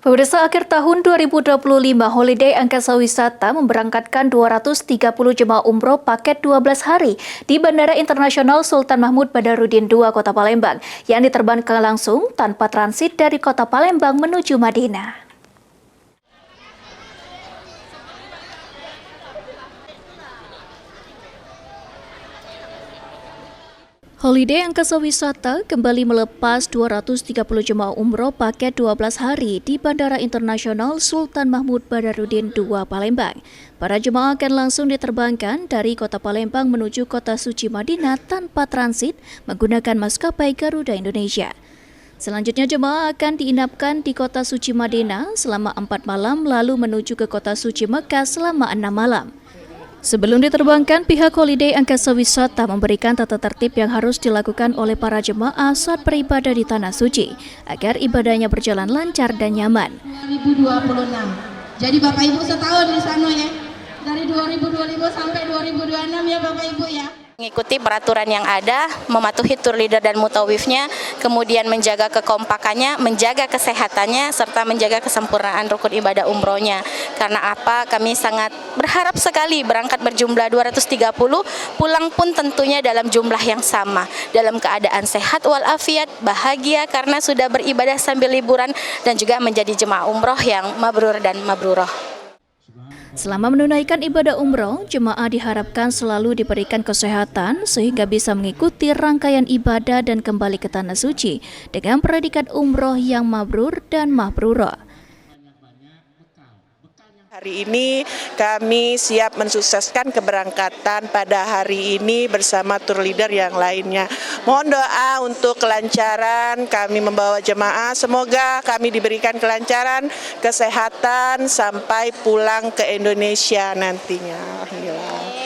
Pemirsa, akhir tahun 2025, Holiday Angkasa Wisata memberangkatkan 230 jemaah umroh paket 12 hari di Bandara Internasional Sultan Mahmud Badarudin II, Kota Palembang, yang diterbangkan langsung tanpa transit dari Kota Palembang menuju Madinah. Holiday Angkasa Wisata kembali melepas 230 jemaah umroh paket 12 hari di Bandara Internasional Sultan Mahmud Badarudin II, Palembang. Para jemaah akan langsung diterbangkan dari Kota Palembang menuju Kota Suci Madinah tanpa transit menggunakan maskapai Garuda Indonesia. Selanjutnya jemaah akan diinapkan di Kota Suci Madinah selama 4 malam lalu menuju ke Kota Suci Mekah selama 6 malam. Sebelum diterbangkan, pihak Holiday Angkasa Wisata memberikan tata tertib yang harus dilakukan oleh para jemaah saat beribadah di Tanah Suci, agar ibadahnya berjalan lancar dan nyaman. 2026. Jadi Bapak Ibu setahun di sana ya, dari 2025 sampai 2026 ya Bapak Ibu ya. Mengikuti peraturan yang ada, mematuhi tour leader dan mutawifnya, kemudian menjaga kekompakannya, menjaga kesehatannya, serta menjaga kesempurnaan rukun ibadah umrohnya. Karena apa? Kami sangat berharap sekali berangkat berjumlah 230, pulang pun tentunya dalam jumlah yang sama, dalam keadaan sehat walafiat, bahagia karena sudah beribadah sambil liburan dan juga menjadi jemaah umroh yang mabrur dan mabruroh. Selama menunaikan ibadah umroh, jemaah diharapkan selalu diberikan kesehatan sehingga bisa mengikuti rangkaian ibadah dan kembali ke Tanah Suci dengan predikat umroh yang mabrur dan mabruroh. Hari ini kami siap mensukseskan keberangkatan pada hari ini bersama tour leader yang lainnya. Mohon doa untuk kelancaran kami membawa jemaah. Semoga kami diberikan kelancaran, kesehatan sampai pulang ke Indonesia nantinya. Alhamdulillah.